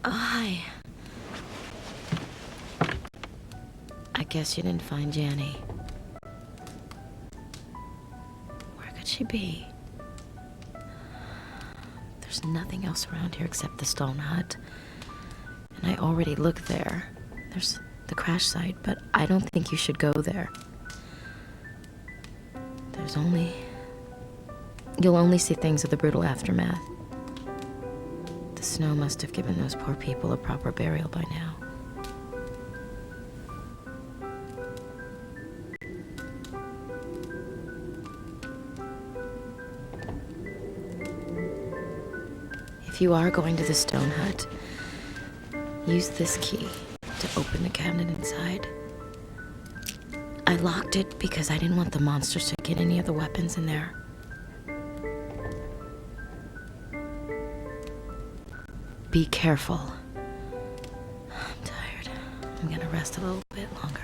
Hi. I guess you didn't find Janny. Where could she be? There's nothing else around here except the stone hut. And I already looked there. There's the crash site, but I don't think you should go there. You'll only see things of the brutal aftermath. The snow must have given those poor people a proper burial by now. If you are going to the stone hut, use this key to open the cabinet inside. I locked it because I didn't want the monsters to get any of the weapons in there. Be careful. I'm tired. I'm gonna rest a little bit longer.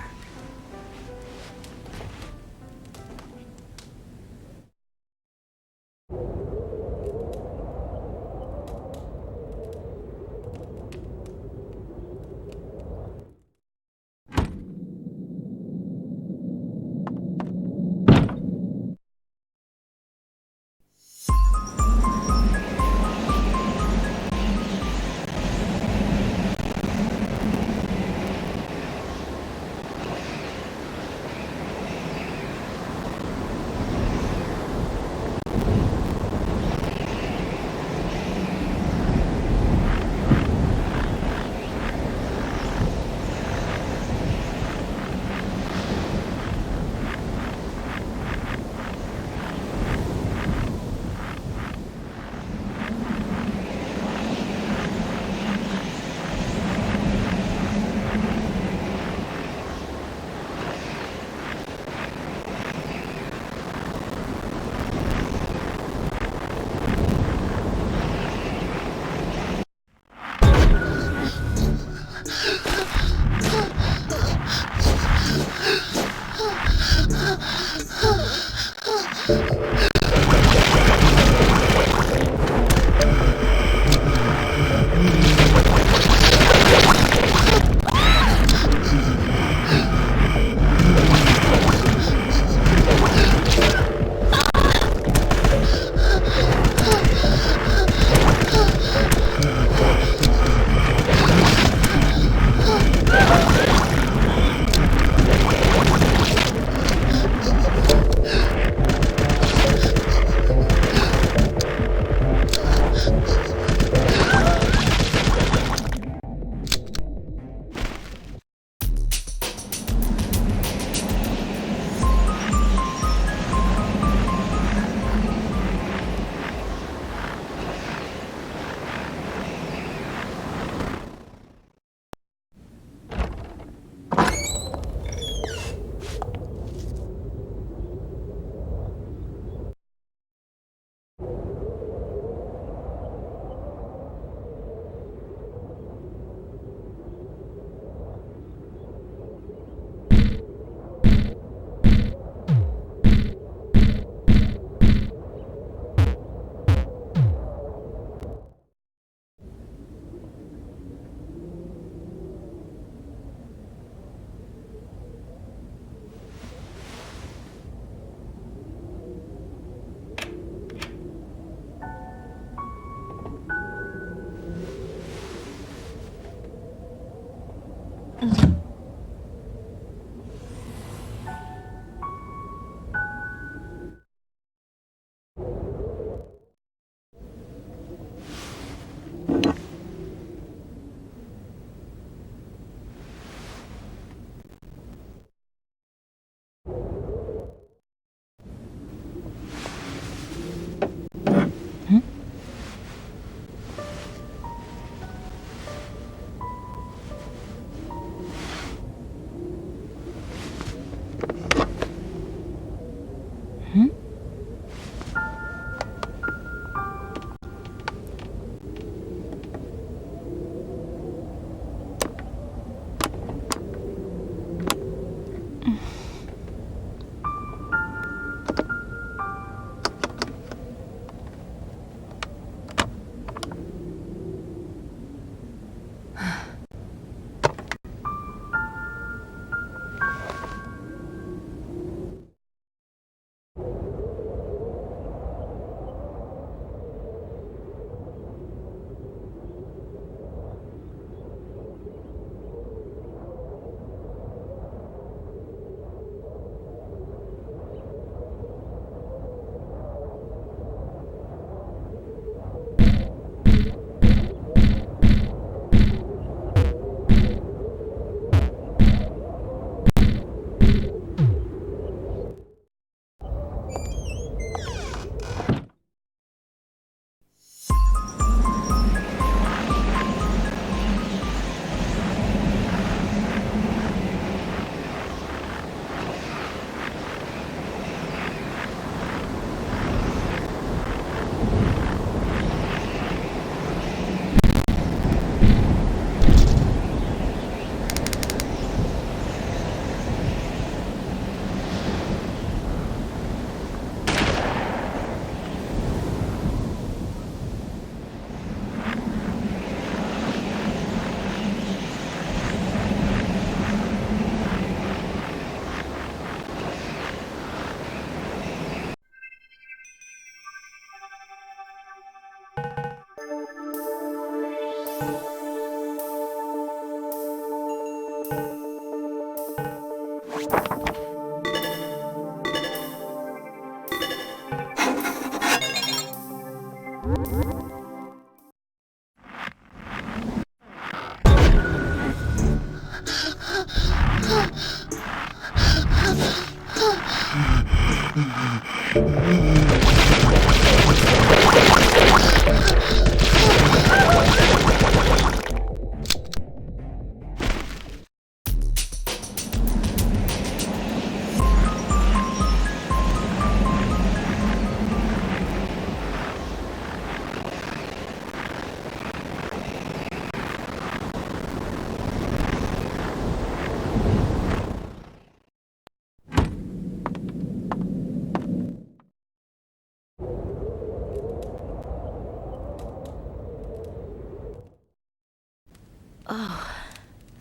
Oh,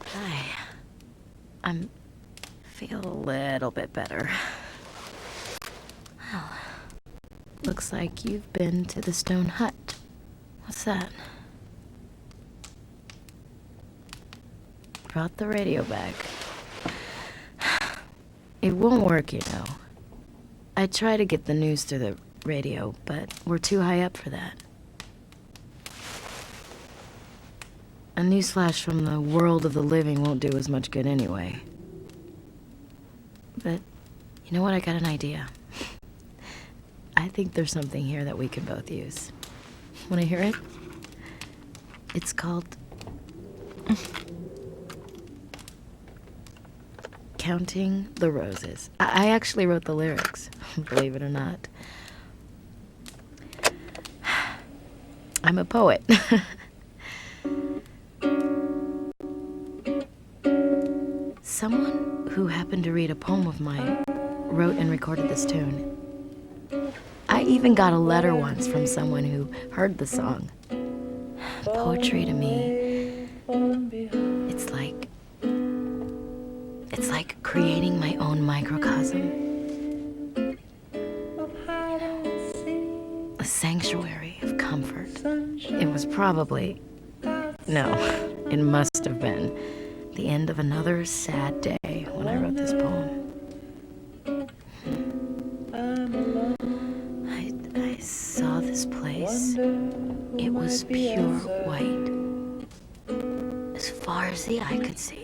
hi. I'm feel a little bit better. Well, looks like you've been to the stone hut. What's that? Brought the radio back. It won't work, you know. I try to get the news through the radio, but we're too high up for that. A newsflash from the world of the living won't do as much good anyway. But, you know what? I got an idea. I think there's something here that we could both use. Wanna hear it? It's called... Counting the Roses. I actually wrote the lyrics, believe it or not. I'm a poet. Someone who happened to read a poem of mine wrote and recorded this tune. I even got a letter once from someone who heard the song. Poetry to me, it's like creating my own microcosm. A sanctuary of comfort. It was probably, no, it must have been the end of another sad day when I wrote this poem. I saw this place. It was pure white, as far as the eye could see.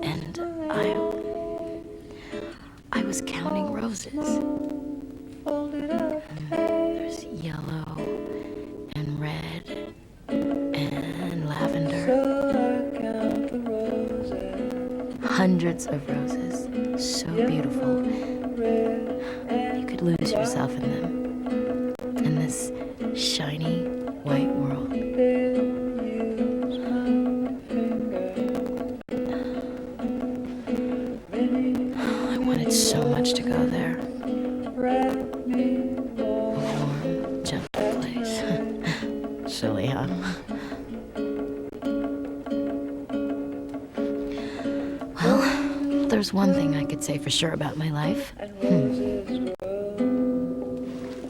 And I was counting roses. There's yellow and red and lavender. Hundreds of roses, so beautiful. You could lose yourself in them, in this shiny white world. I wanted so much to go there. A warm, gentle place. Silly, huh? Well, there's one thing I could say for sure about my life.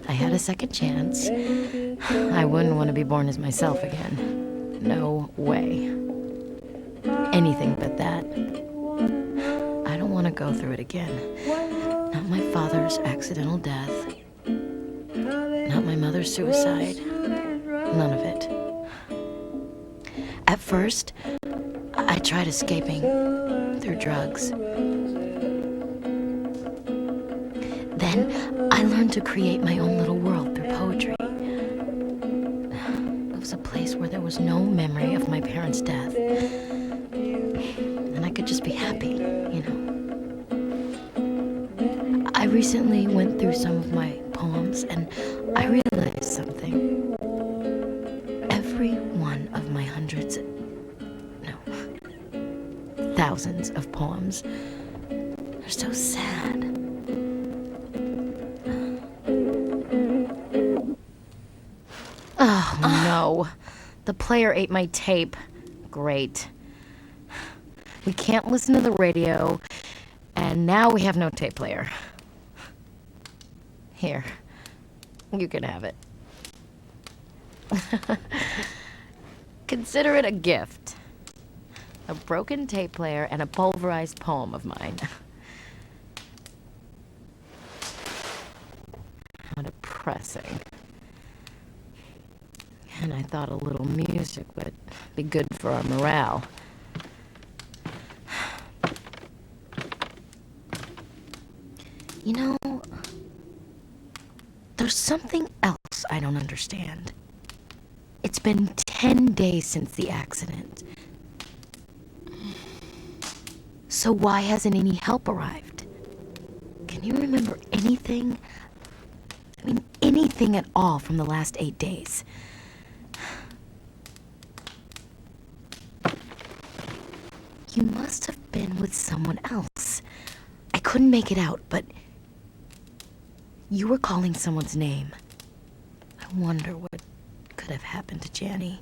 I had a second chance. I wouldn't want to be born as myself again. No way. Anything but that. I don't want to go through it again. Not my father's accidental death. Not my mother's suicide. None of it. At first, I tried escaping through drugs. Then I learned to create my own little world through poetry. It was a place where there was no memory of my parents' death. And I could just be happy, you know. I recently went through some of my poems and I realized something. Every one of my thousands of poems are so sad. Oh, no. The player ate my tape. Great. We can't listen to the radio, and now we have no tape player. Here, you can have it. Consider it a gift. A broken tape player and a pulverized poem of mine. How depressing. And I thought a little music would be good for our morale. You know, there's something else I don't understand. It's been 10 days since the accident. So why hasn't any help arrived? Can you remember anything? I mean, anything at all from the last 8 days? You must have been with someone else. I couldn't make it out, but you were calling someone's name. I wonder what could have happened to Janny.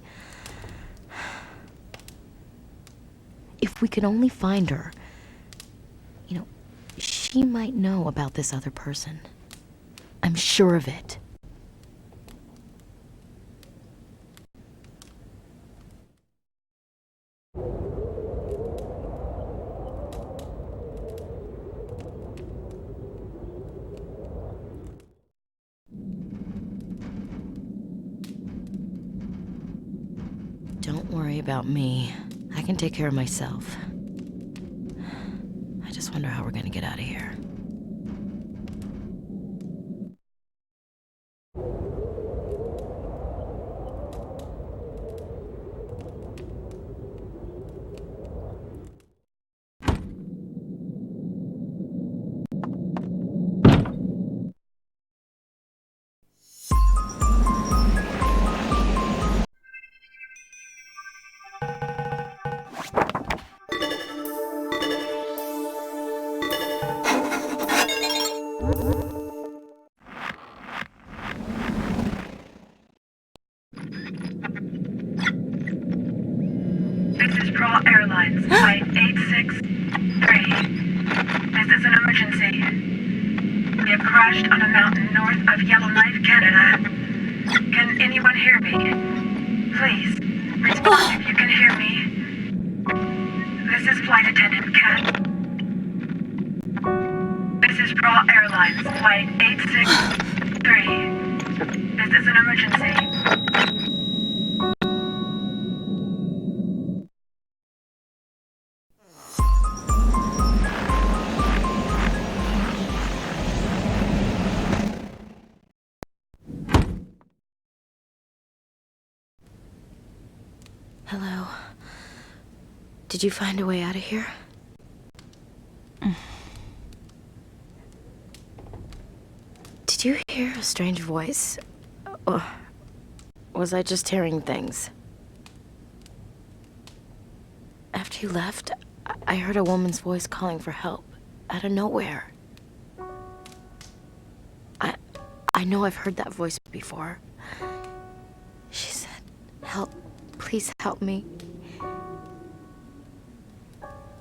If we could only find her, you know, she might know about this other person. I'm sure of it. Don't worry about me. I can take care of myself. I just wonder how we're gonna get out of here. Airlines, Flight 863. This is an emergency. We have crashed on a mountain north of Yellowknife, Canada. Can anyone hear me? Please, respond if you can hear me. This is Flight Attendant Kat. This is Raw Airlines, Flight 863. This is an emergency. Hello. Did you find a way out of here? Did you hear a strange voice? Or was I just hearing things? After you left, I heard a woman's voice calling for help out of nowhere. I know I've heard that voice before. She said, "Help, please help me."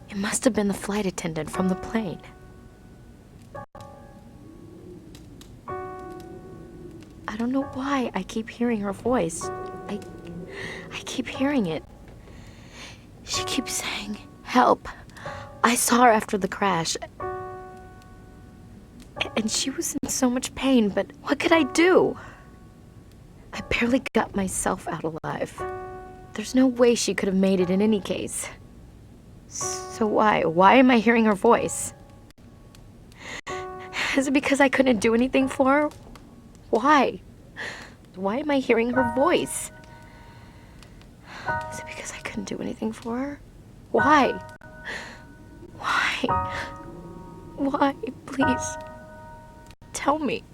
It must have been the flight attendant from the plane. I don't know why I keep hearing her voice. I keep hearing it. She keeps saying, "Help." I saw her after the crash. And she was in so much pain, but what could I do? I barely got myself out alive. There's no way she could have made it in any case. So why? Why am I hearing her voice? Is it because I couldn't do anything for her? Why? Why am I hearing her voice? Is it because I couldn't do anything for her? Why? Why? Why? Please. Tell me.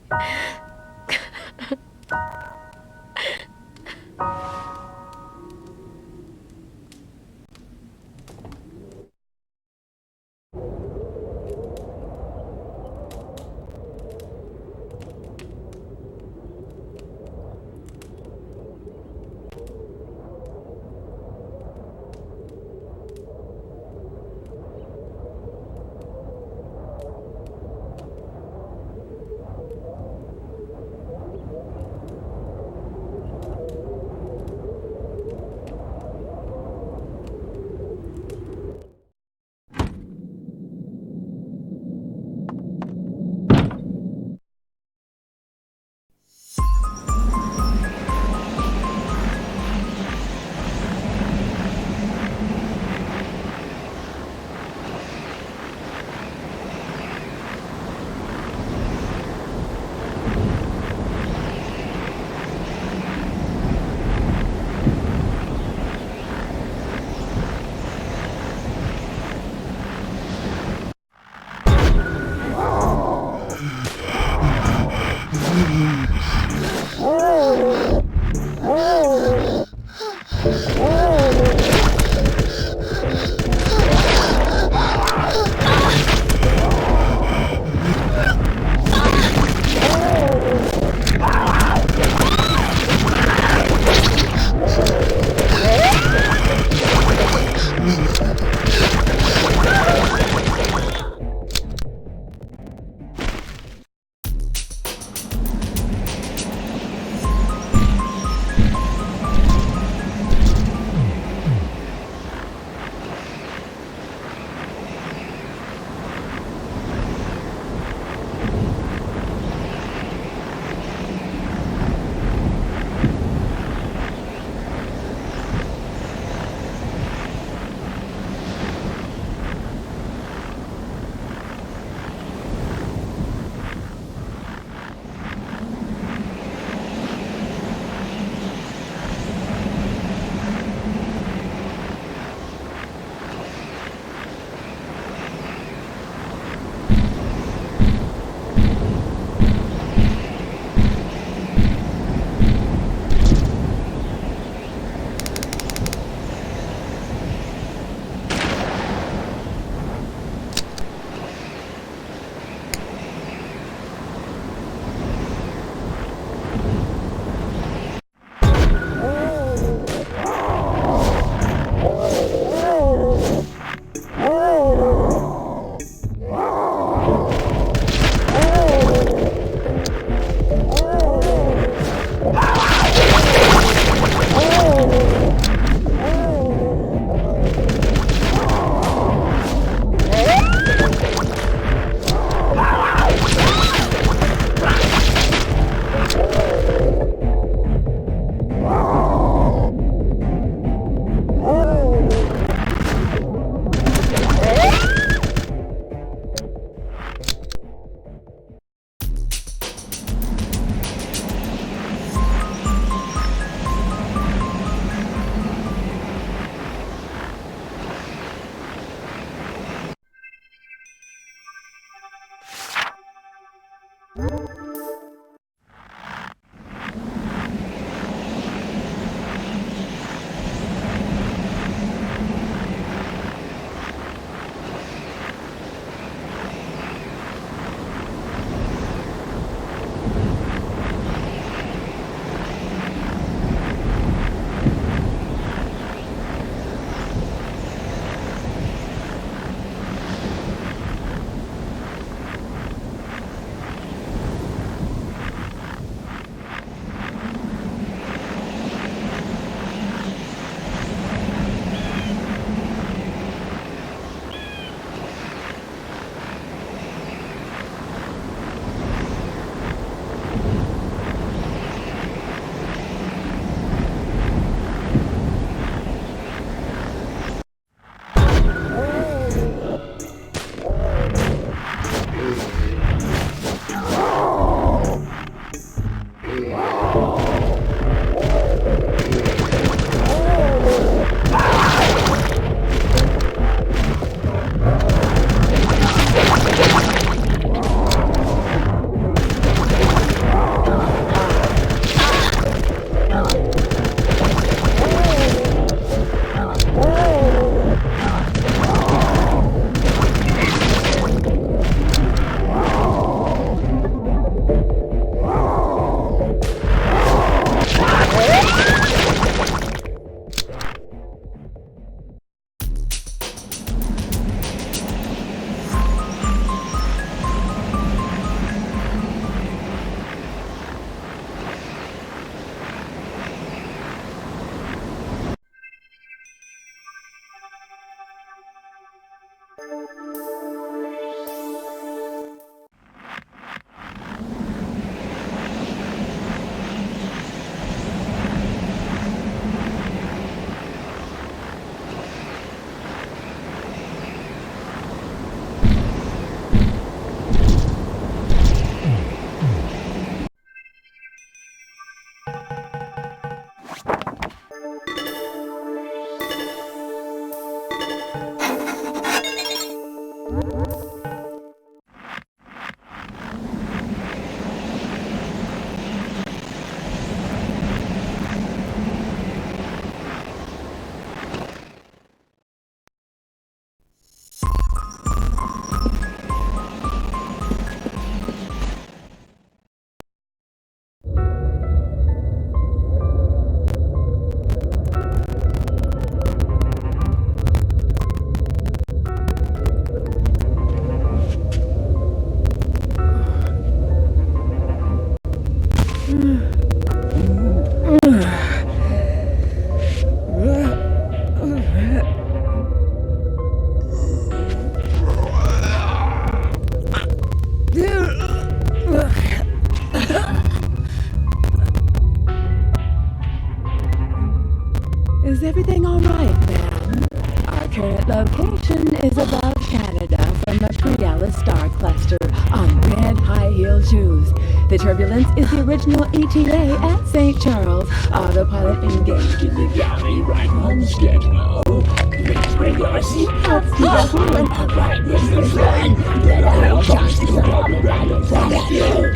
Is everything all right, ma'am? Our current location is above Canada from a pre-Alice star cluster on red high-heel shoes. The turbulence is the original ETA at St. Charles. Autopilot engaged in the galley right on schedule. Please bring your seatbelts together and upright this line. Then I'll toss the bottle right in front of you.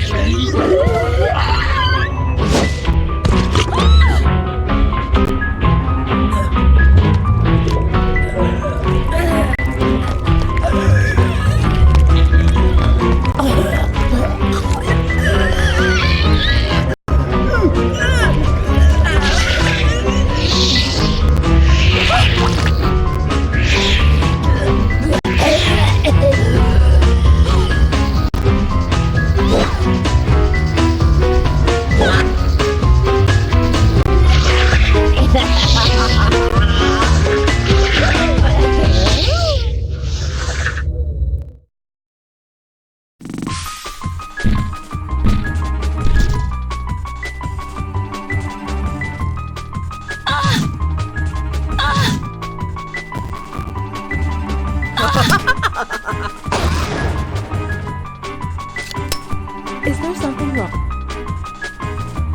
Is there something wrong?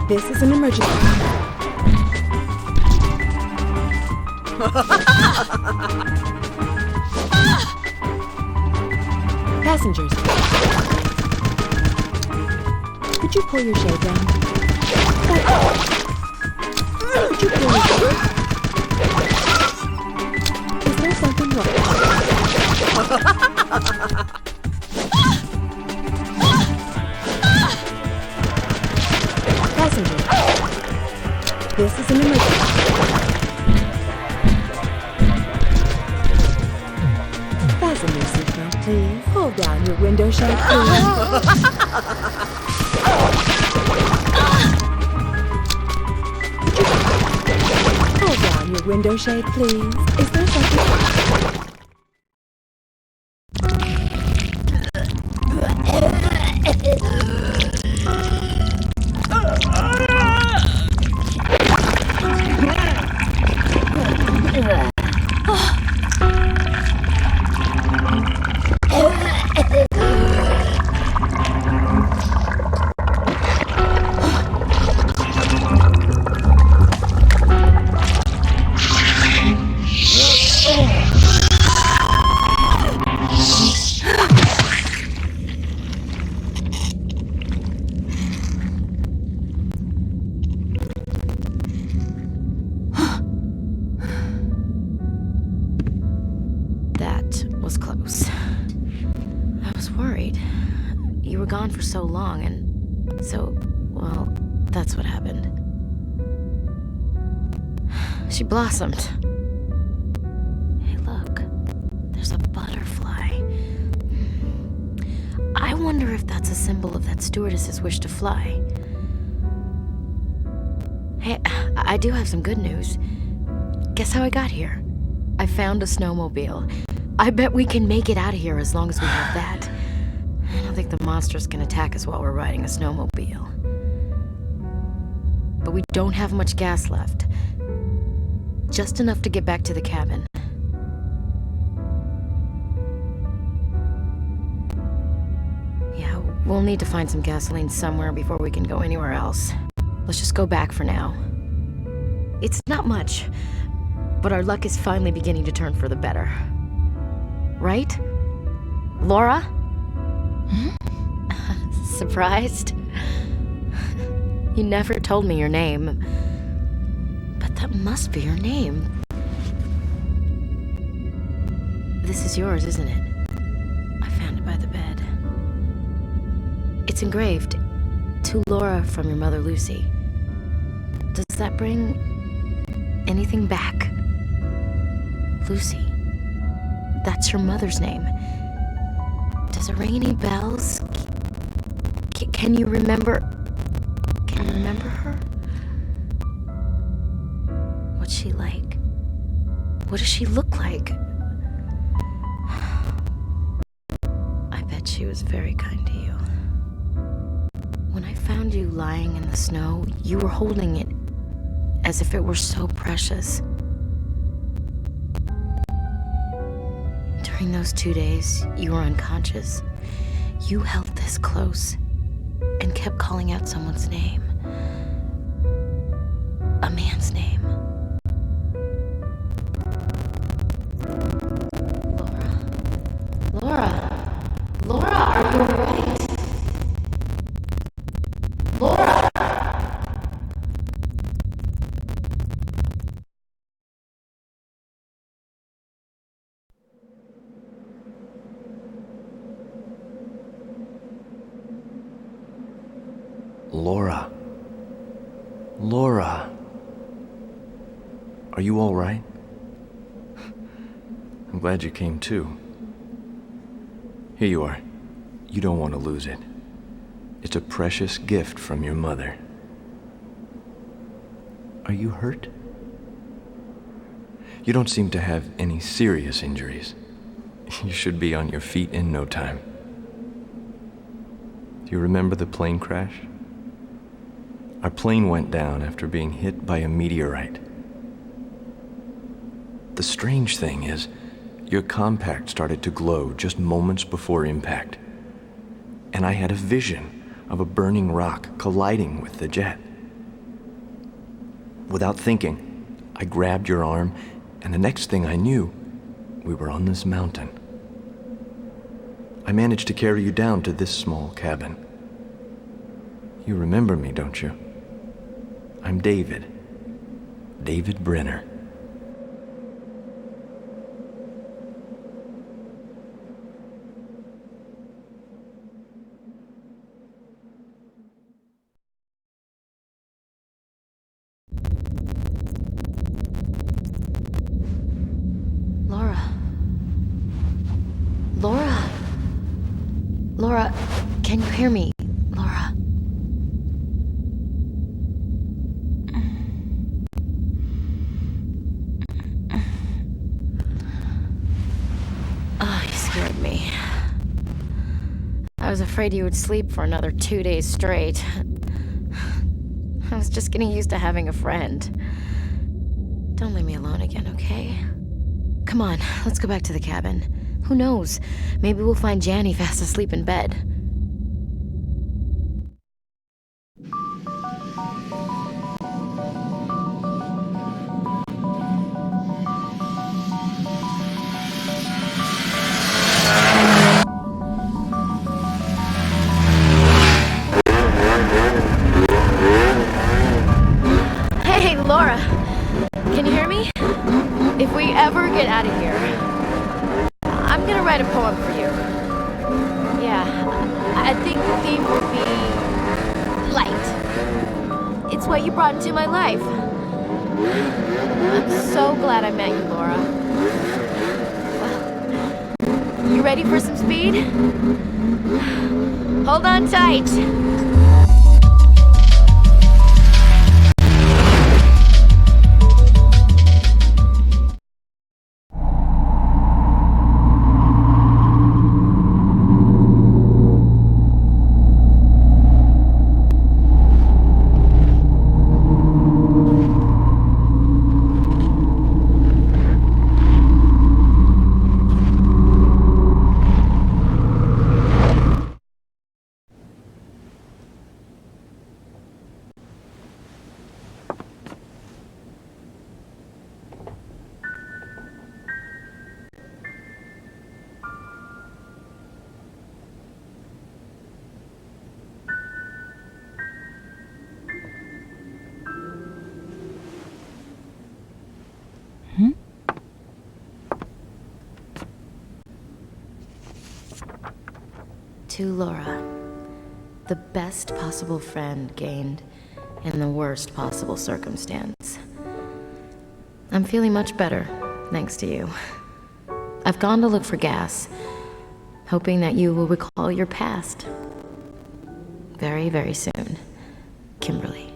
This is an emergency. Passengers, could you pull your shade down? Could you pull your shade? Is there something wrong? Passengers, this is an emergency. Fasten your seatbelt, please. Pull down your window shade, please. Pull down your window shade, please. Is there something? Was close. I was worried. You were gone for so long, and so, well, that's what happened. She blossomed. Hey, look. There's a butterfly. I wonder if that's a symbol of that stewardess's wish to fly. Hey, I do have some good news. Guess how I got here? I found a snowmobile. I bet we can make it out of here as long as we have that. I don't think the monsters can attack us while we're riding a snowmobile. But we don't have much gas left. Just enough to get back to the cabin. Yeah, we'll need to find some gasoline somewhere before we can go anywhere else. Let's just go back for now. It's not much, but our luck is finally beginning to turn for the better. Right? Laura? Surprised? You never told me your name. But that must be your name. This is yours, isn't it? I found it by the bed. It's engraved, to Laura from your mother Lucy. Does that bring anything back? Lucy. That's your mother's name. Does it ring any bells? Can you remember? Can you remember her? What's she like? What does she look like? I bet she was very kind to you. When I found you lying in the snow, you were holding it as if it were so precious. During those 2 days, you were unconscious. You held this close and kept calling out someone's name. A man's name. Laura, are you alright? Laura! Laura. Laura. Are you all right? I'm glad you came too. Here you are. You don't want to lose it. It's a precious gift from your mother. Are you hurt? You don't seem to have any serious injuries. You should be on your feet in no time. Do you remember the plane crash? Our plane went down after being hit by a meteorite. The strange thing is, your compact started to glow just moments before impact. And I had a vision of a burning rock colliding with the jet. Without thinking, I grabbed your arm, and the next thing I knew, we were on this mountain. I managed to carry you down to this small cabin. You remember me, don't you? I'm David. David Brenner. Laura, can you hear me? Laura. Oh, you scared me. I was afraid you would sleep for another 2 days straight. I was just getting used to having a friend. Don't leave me alone again, okay? Come on, let's go back to the cabin. Who knows? Maybe we'll find Janny fast asleep in bed. Hey, Laura! Can you hear me? If we ever get out of here, I'm gonna write a poem for you. Yeah, I think the theme will be light. It's what you brought into my life. I'm so glad I met you, Laura. Well, you ready for some speed? Hold on tight. To Laura, the best possible friend gained in the worst possible circumstance. I'm feeling much better, thanks to you. I've gone to look for gas, hoping that you will recall your past. Very, very soon. Kimberly.